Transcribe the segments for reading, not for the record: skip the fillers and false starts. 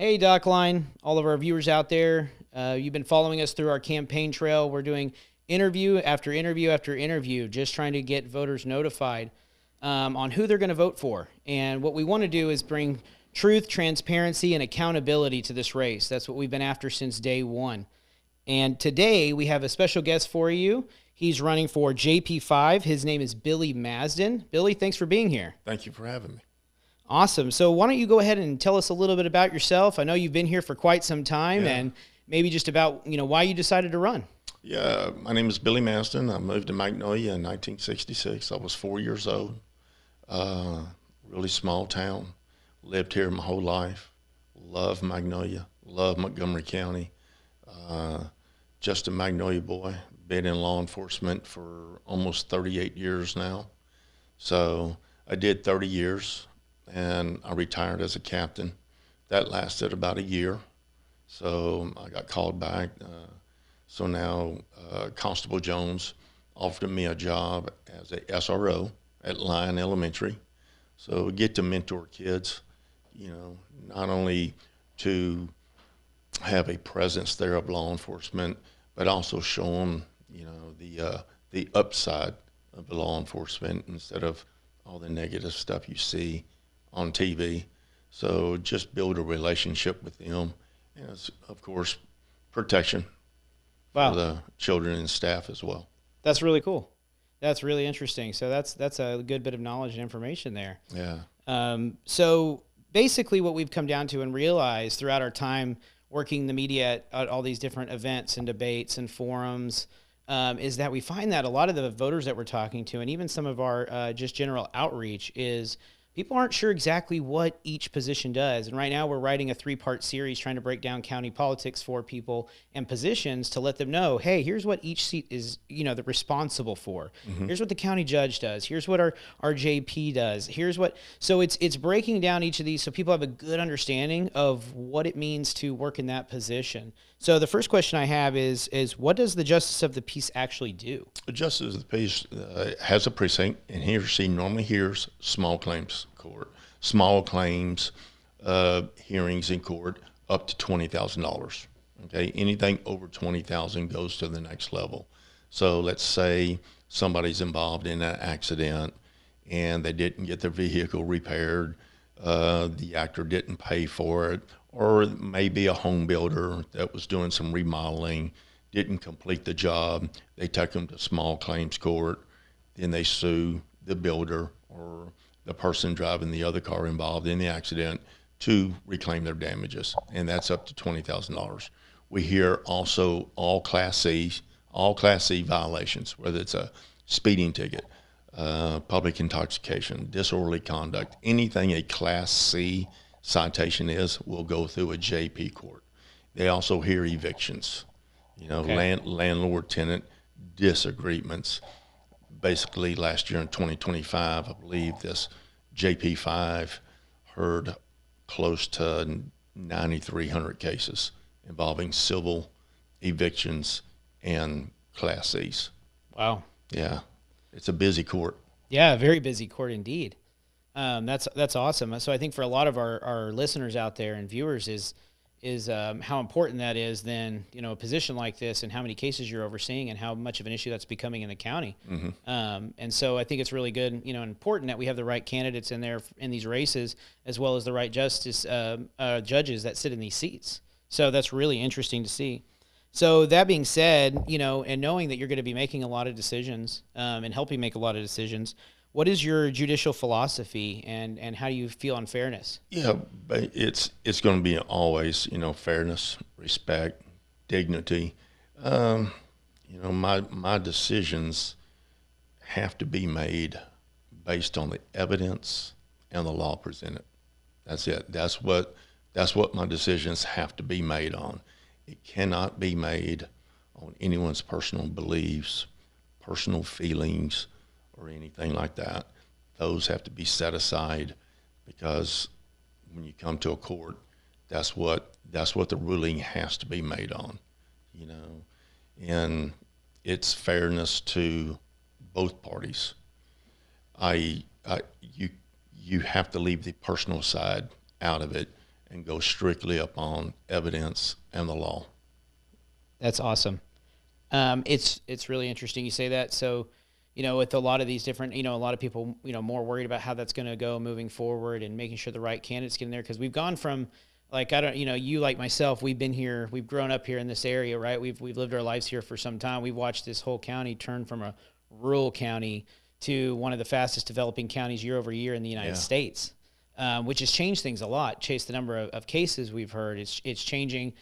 Hey, Docline, all of our viewers out there. You've been following us through our campaign trail. We're doing interview after interview after interview, just trying to get voters notified on who they're going to vote for. And what we want to do is bring truth, transparency, and accountability to this race. That's what we've been after since day one. And today we have a special guest for you. He's running for JP5. His name is Billy Masden. Billy, thanks for being here. Thank you for having me. Awesome. So why don't you go ahead and tell us a little bit about yourself? I know you've been here for quite some time, and maybe just about, why you decided to run. Yeah, my name is Billy Masden. I moved to Magnolia in 1966. I was 4 years old. Really small town. Lived here my whole life. Love Magnolia. Love Montgomery County. Just a Magnolia boy. Been in law enforcement for almost 38 years now. So I did 30 years. And I retired as a captain. That lasted about a year. So I got called back. So now Constable Jones offered me a job as a SRO at Lyon Elementary. So we get to mentor kids, not only to have a presence there of law enforcement, but also show them, the upside of the law enforcement instead of all the negative stuff you see on TV. So just build a relationship with them, and it's, of course, protection for the children and staff as well. That's really cool. That's really interesting. So that's a good bit of knowledge and information there. Yeah. So basically what we've come down to and realized throughout our time working the media at all these different events and debates and forums is that we find that a lot of the voters that we're talking to, and even some of our just general outreach, is people aren't sure exactly what each position does. And right now we're writing a 3-part series trying to break down county politics for people and positions to let them know, hey, here's what each seat is, they're responsible for. Mm-hmm. Here's what the county judge does. Here's what our JP does. So it's breaking down each of these so people have a good understanding of what it means to work in that position. So the first question I have is what does the justice of the peace actually do? The justice of the peace has a precinct, and he or she normally hears small claims court, small claims hearings in court up to $20,000. Okay, anything over $20,000 goes to the next level. So let's say somebody's involved in an accident and they didn't get their vehicle repaired, the actor didn't pay for it, or maybe a home builder that was doing some remodeling didn't complete the job. They take them to small claims court, then they sue the builder or the person driving the other car involved in the accident to reclaim their damages, and that's up to $20,000. We hear also all Class C violations, whether it's a speeding ticket, public intoxication, disorderly conduct, anything a Class C citation is will go through a JP court. They also hear evictions, landlord-tenant disagreements. Basically, last year in 2025, I believe this JP5 heard close to 9,300 cases involving civil evictions and Class Cs. Wow. Yeah, it's a busy court. Yeah, very busy court indeed. That's awesome. So I think for a lot of our listeners out there and viewers is how important that is then, a position like this and how many cases you're overseeing and how much of an issue that's becoming in the county. Mm-hmm. And so I think it's really good, and important that we have the right candidates in there in these races, as well as the right judges that sit in these seats. So that's really interesting to see. So that being said, and knowing that you're going to be making a lot of decisions and helping make a lot of decisions, what is your judicial philosophy, and how do you feel on fairness? Yeah, it's going to be always, fairness, respect, dignity. My decisions have to be made based on the evidence and the law presented. That's it. That's what my decisions have to be made on. It cannot be made on anyone's personal beliefs, personal feelings, or anything like that. Those have to be set aside, because when you come to a court, that's what the ruling has to be made on, and it's fairness to both parties. You have to leave the personal side out of it and go strictly upon evidence and the law. That's awesome. It's really interesting you say that. So, with a lot of these different, a lot of people, more worried about how that's going to go moving forward and making sure the right candidates get in there. Cause we've gone from like, I don't, you like myself, we've been here, we've grown up here in this area, right? We've lived our lives here for some time. We've watched this whole county turn from a rural county to one of the fastest developing counties year over year in the United States, which has changed things a lot. Chase the number of cases we've heard. It's changing,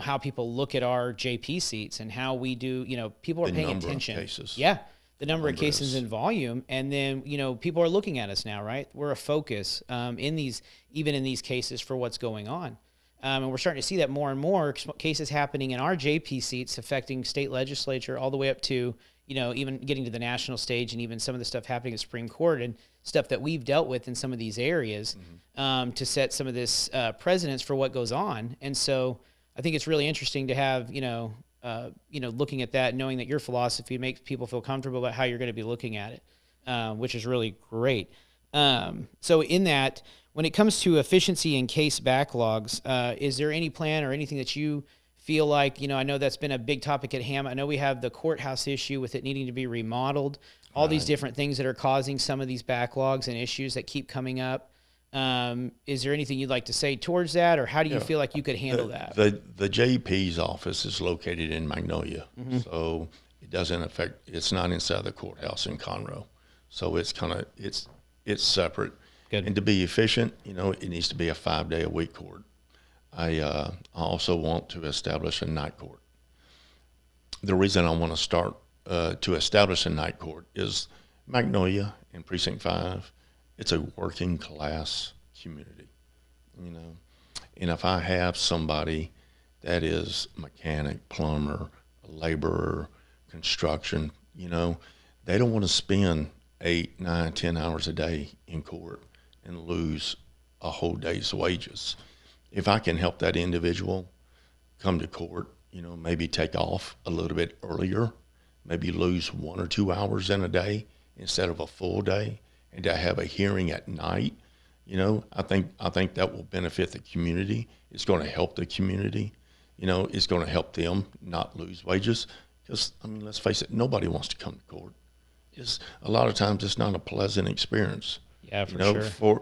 how people look at our JP seats and how we do, people are paying attention. Yeah. The number of cases in volume. And then, people are looking at us now, right? We're a focus even in these cases for what's going on. And we're starting to see that more and more cases happening in our JP seats affecting state legislature all the way up to, even getting to the national stage and even some of the stuff happening at Supreme Court and stuff that we've dealt with in some of these areas to set some of this precedence for what goes on. And so I think it's really interesting to have, looking at that, knowing that your philosophy makes people feel comfortable about how you're going to be looking at it, which is really great. So in that, when it comes to efficiency and case backlogs, is there any plan or anything that you feel like, I know that's been a big topic at HAM. I know we have the courthouse issue with it needing to be remodeled, all these different things that are causing some of these backlogs and issues that keep coming up. Is there anything you'd like to say towards that, or how do you feel like you could handle that? The JP's office is located in Magnolia, so it doesn't affect. It's not inside the courthouse in Conroe, so it's it's separate. Good. And to be efficient, it needs to be a 5-day-a-week court. I also want to establish a night court. The reason I want to start to establish a night court is Magnolia and Precinct 5. It's a working class community, and if I have somebody that is mechanic, plumber, laborer, construction, they don't want to spend 8, 9, 10 hours a day in court and lose a whole day's wages. If I can help that individual come to court, maybe take off a little bit earlier, maybe lose 1 or 2 hours in a day instead of a full day, and to have a hearing at night, I think that will benefit the community. It's going to help the community. It's going to help them not lose wages. Because, let's face it, nobody wants to come to court. A lot of times it's not a pleasant experience. Yeah, for sure.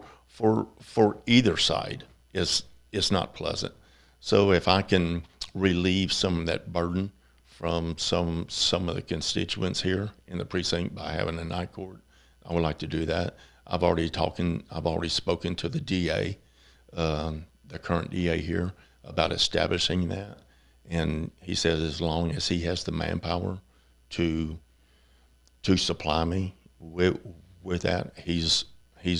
For either side, it's not pleasant. So if I can relieve some of that burden from some of the constituents here in the precinct by having a night court, I would like to do that. I've already spoken to the DA, the current DA here, about establishing that, and he says as long as he has the manpower to supply me with that, he's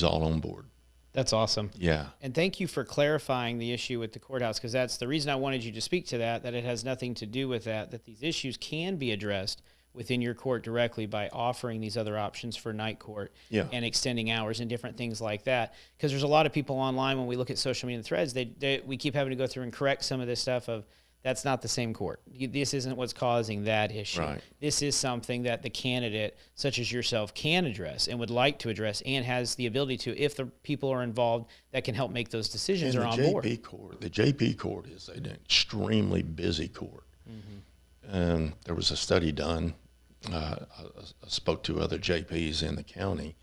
all on board. That's awesome. Yeah. And thank you for clarifying the issue with the courthouse, because that's the reason I wanted you to speak to that it has nothing to do with that these issues can be addressed within your court directly by offering these other options for night court and extending hours and different things like that. Because there's a lot of people online, when we look at social media threads, we keep having to go through and correct some of this stuff of, that's not the same court. This isn't what's causing that issue. Right. This is something that the candidate, such as yourself, can address and would like to address and has the ability to, if the people are involved that can help make those decisions, are on board. The JP court is an extremely busy court. And there was a study done. I spoke to other JPs in the county.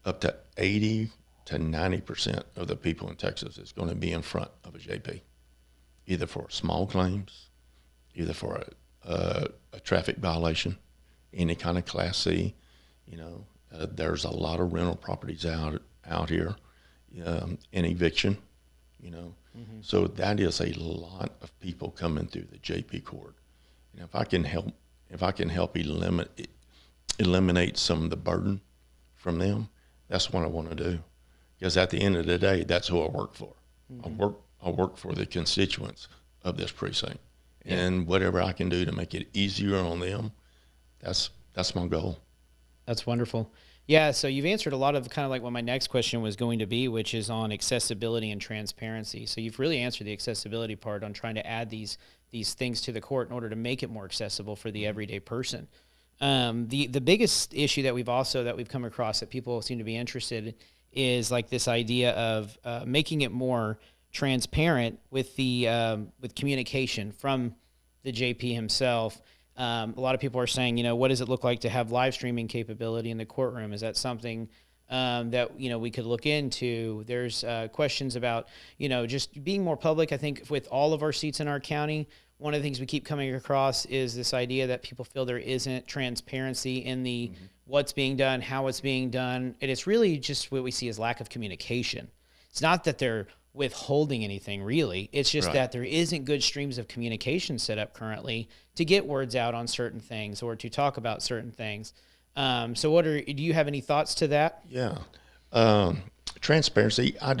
Up to 80 to 90% of the people in Texas is going to be in front of a JP. Either for small claims, either for a traffic violation, any kind of Class C. There's a lot of rental properties out here, in eviction. So that is a lot of people coming through the JP court. And if I can help eliminate some of the burden from them, that's what I want to do. Because at the end of the day, that's who I work for. I work for the constituents of this precinct, and whatever I can do to make it easier on them, that's my goal. That's wonderful. Yeah, so you've answered a lot of kind of like what my next question was going to be, which is on accessibility and transparency. So you've really answered the accessibility part on trying to add these things to the court in order to make it more accessible for the everyday person. The biggest issue that we've come across that people seem to be interested in is like this idea of making it more transparent with the with communication from the JP himself. A lot of people are saying, what does it look like to have live streaming capability in the courtroom? Is that something that we could look into? There's questions about just being more public. I think with all of our seats in our county, one of the things we keep coming across is this idea that people feel there isn't transparency in the what's being done, how it's being done, and it's really just what we see as lack of communication. It's not that they're withholding anything, really. It's just that there isn't good streams of communication set up currently to get words out on certain things or to talk about certain things. So do you have any thoughts to that? Yeah. Transparency, I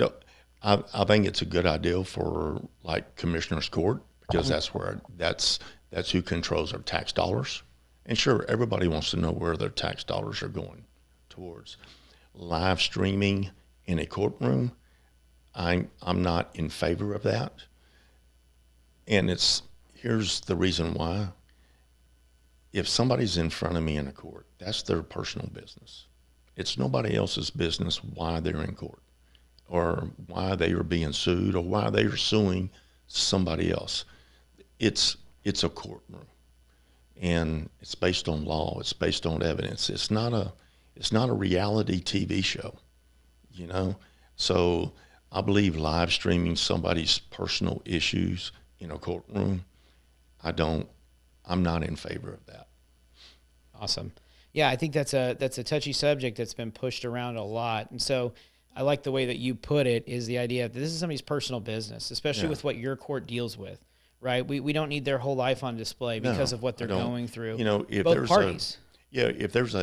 think it's a good idea for like commissioner's court, because that's who controls our tax dollars. And sure, everybody wants to know where their tax dollars are going towards. Live streaming in a courtroom, I'm not in favor of that. And here's the reason why. If somebody's in front of me in a court, that's their personal business. It's nobody else's business why they're in court or why they are being sued or why they are suing somebody else. It's a courtroom, and it's based on law. It's based on evidence. It's not a reality TV show, So I believe live streaming somebody's personal issues in a courtroom, I'm not in favor of that. Awesome. Yeah, I think that's a touchy subject that's been pushed around a lot. And so I like the way that you put it, is the idea that this is somebody's personal business, especially with what your court deals with, right? We don't need their whole life on display because of what they're going through. If both there's parties. if there's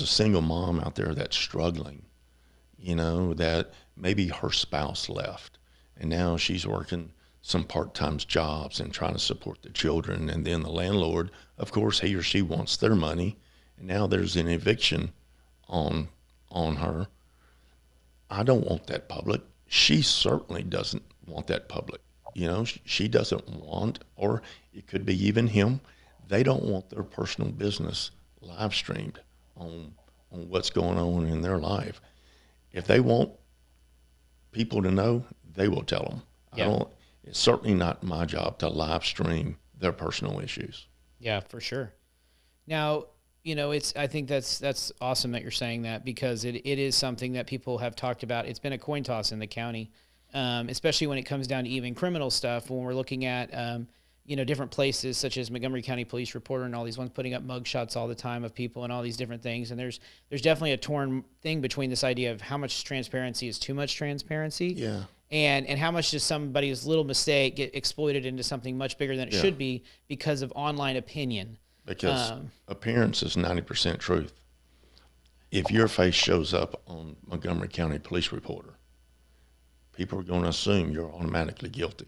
a single mom out there that's struggling, that maybe her spouse left and now she's working some part-time jobs and trying to support the children, and then the landlord, of course, he or she wants their money, and now there's an eviction on her. I don't want that public. She certainly doesn't want that public. She doesn't want, or it could be even him, they don't want their personal business live streamed on what's going on in their life. If they want people to know, they will tell them. Yeah. It's certainly not my job to live stream their personal issues. Yeah, for sure. Now, I think that's awesome that you're saying that, because it is something that people have talked about. It's been a coin toss in the county, especially when it comes down to even criminal stuff. When we're looking at, different places such as Montgomery County Police Reporter and all these ones putting up mugshots all the time of people and all these different things. And there's definitely a torn thing between this idea of how much transparency is too much transparency. Yeah. And how much does somebody's little mistake get exploited into something much bigger than it should be because of online opinion? Because appearance is 90% truth. If your face shows up on Montgomery County Police Reporter, people are going to assume you're automatically guilty.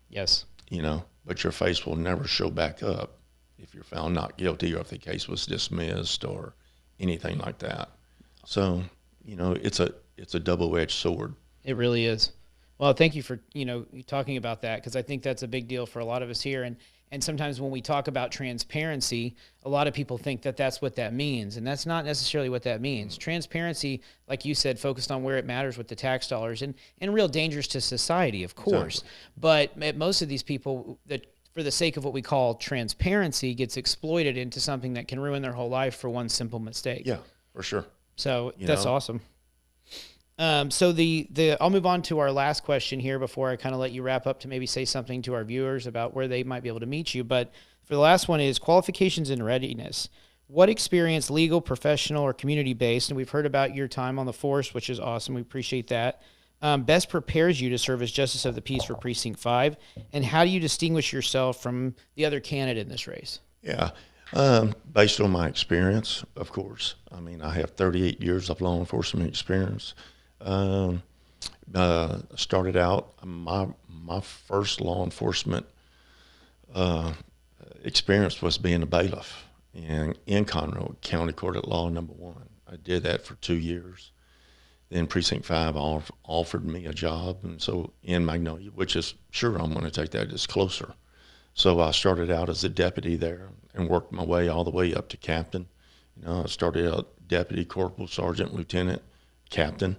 Yes. But your face will never show back up if you're found not guilty or if the case was dismissed or anything like that. So, it's a double-edged sword. It really is. Well, thank you for, talking about that, because I think that's a big deal for a lot of us here. And sometimes when we talk about transparency, a lot of people think that that's what that means, and that's not necessarily what that means. Transparency, like you said, focused on where it matters with the tax dollars, and real dangers to society, of course. Exactly. But most of these people, that for the sake of what we call transparency, gets exploited into something that can ruin their whole life for one simple mistake. Yeah, for sure. So that's awesome. So I'll move on to our last question here before I kind of let you wrap up to maybe say something to our viewers about where they might be able to meet you. But for the last one is qualifications and readiness. What experience, legal, professional, or community-based, and we've heard about your time on the force, which is awesome. We appreciate that. Best prepares you to serve as Justice of the Peace for Precinct 5, and how do you distinguish yourself from the other candidate in this race? Yeah. Based on my experience, of course. I mean, I have 38 years of law enforcement experience. Started out, my first law enforcement experience was being a bailiff in Conroe County Court at Law No. 1. I did that for 2 years. Then Precinct 5 offered me a job, and so in Magnolia, which is, sure, I'm going to take that, it's closer. So I started out as a deputy there and worked my way all the way up to captain. I started out deputy, corporal, sergeant, lieutenant, captain.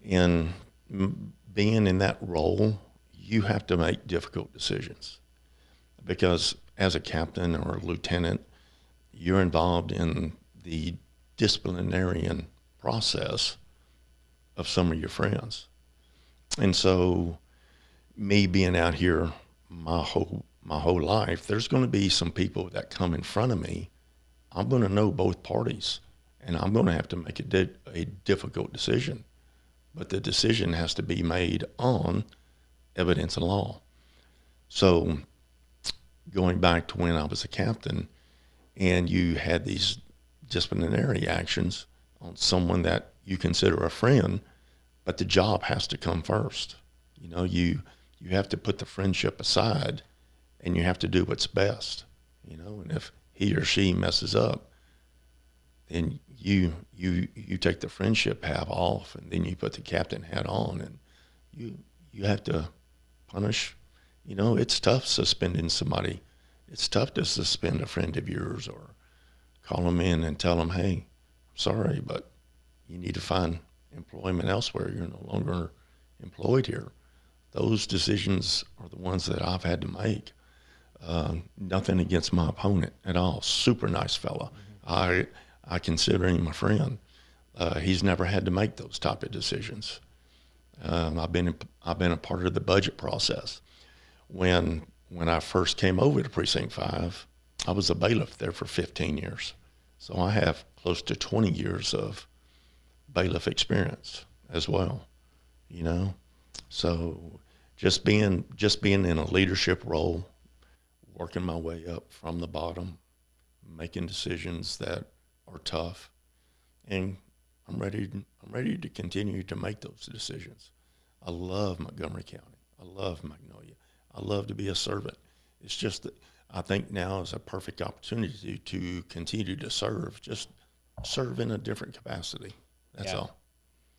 And being in that role, you have to make difficult decisions because as a captain or a lieutenant, you're involved in the disciplinarian process of some of your friends. And so me being out here my whole life, there's going to be some people that come in front of me. I'm going to know both parties, and I'm going to have to make a difficult decision. But the decision has to be made on evidence and law. So going back to when I was a captain, and you had these disciplinary actions on someone that you consider a friend, but the job has to come first. You know, you have to put the friendship aside, and you have to do what's best. You know, and if he or she messes up, then you take the friendship hat off, and then you put the captain hat on, and you have to punish. You know, it's tough suspending somebody. It's tough to suspend a friend of yours or call them in and tell them, hey, I'm sorry, but you need to find employment elsewhere. You're no longer employed here. Those decisions are the ones that I've had to make. Nothing against my opponent at all. Super nice fella. I consider him a friend. He's never had to make those type of decisions. I've been a part of the budget process. When I first came over to Precinct 5, I was a bailiff there for 15 years. So I have close to 20 years of bailiff experience as well, you know. So just being in a leadership role, working my way up from the bottom, making decisions that are tough, and I'm ready to continue to make those decisions. I love Montgomery County. I love Magnolia. I love to be a servant. It's just that I think now is a perfect opportunity to continue to serve, just serve in a different capacity. That's all.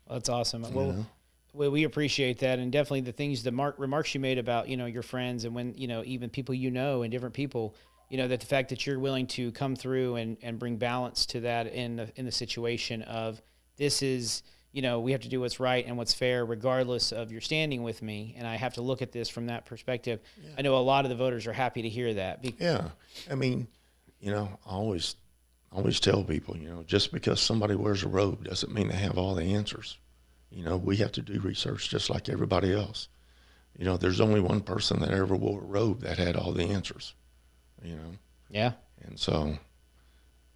Well, that's awesome. Well, we appreciate that, and definitely the things, the remarks you made about, you know, your friends, and when, you know, even people you know and different people, you know, that the fact that you're willing to come through and bring balance to that in the situation of, this is, you know, we have to do what's right and what's fair regardless of your standing with me, and I have to look at this from that perspective. Yeah. I know a lot of the voters are happy to hear that. Yeah. I mean, you know, I always tell people, you know, just because somebody wears a robe doesn't mean they have all the answers. You know, we have to do research just like everybody else. You know, there's only one person that ever wore a robe that had all the answers, you know. Yeah. And so,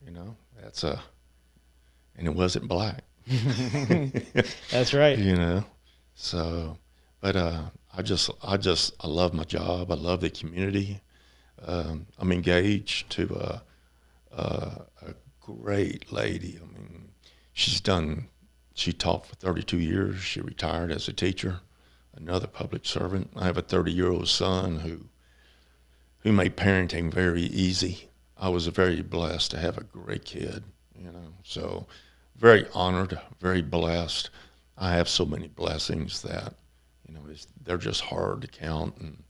you know, and it wasn't black. That's right. You know, so, but I love my job. I love the community. I'm engaged to a great lady. I mean, she taught for 32 years. She retired as a teacher, another public servant. I have a 30-year-old son who made parenting very easy. I was very blessed to have a great kid, you know, so very honored, very blessed. I have so many blessings that, you know, they're just hard to count, and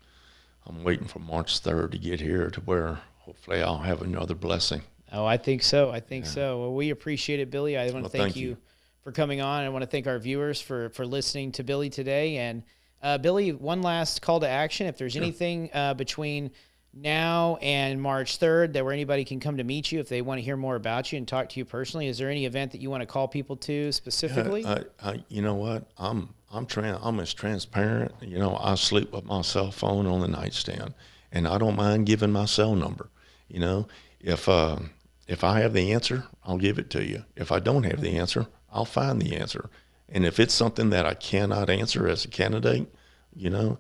I'm waiting for March 3rd to get here to where hopefully I'll have another blessing. Oh, I think so. So. Well, we appreciate it, Billy. I want to thank you for coming on. I want to thank our viewers for listening to Billy today. And Billy, one last call to action. If there's anything between now and March 3rd that where anybody can come to meet you if they want to hear more about you and talk to you personally, is there any event that you want to call people to specifically? You know what? I'm as transparent. You know, I sleep with my cell phone on the nightstand, and I don't mind giving my cell number. You know, if I have the answer, I'll give it to you. If I don't have the answer, I'll find the answer. And if it's something that I cannot answer as a candidate, you know,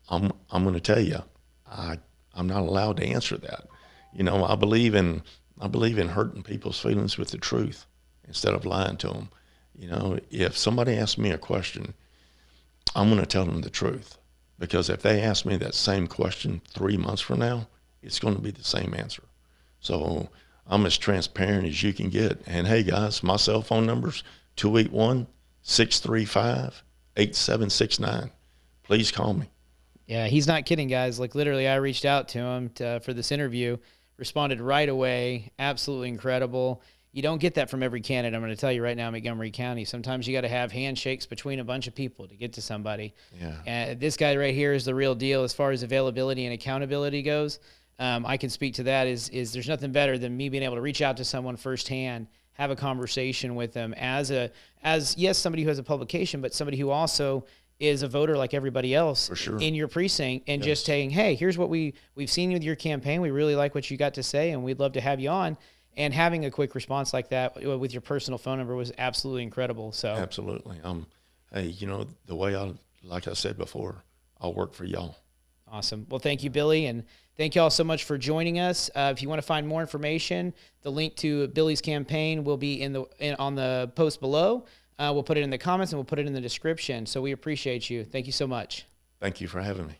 I'm going to tell you, I'm not allowed to answer that. You know, I believe in hurting people's feelings with the truth instead of lying to them. You know, if somebody asks me a question, I'm going to tell them the truth, because if they ask me that same question 3 months from now, it's going to be the same answer. So I'm as transparent as you can get. And hey guys, my cell phone number's 281-635-8769. Please call me. Yeah, he's not kidding, guys. Like, literally, I reached out to him for this interview, responded right away. Absolutely incredible. You don't get that from every candidate. I'm going to tell you right now in Montgomery County. Sometimes you got to have handshakes between a bunch of people to get to somebody. Yeah. And this guy right here is the real deal as far as availability and accountability goes. I can speak to that. Is there's nothing better than me being able to reach out to someone firsthand, have a conversation with them as yes, somebody who has a publication, but somebody who also is a voter like everybody else. For sure. In your precinct, and Yes. just saying, hey, here's what we've seen with your campaign. We really like what you got to say, and we'd love to have you on. And having a quick response like that with your personal phone number was absolutely incredible. So Absolutely. Hey, the way like I said before, I'll work for y'all. Awesome. Well, thank you, Billy, and thank you all so much for joining us. If you want to find more information, the link to Billy's campaign will be on the post below. We'll put it in the comments, and we'll put it in the description. So we appreciate you. Thank you so much. Thank you for having me.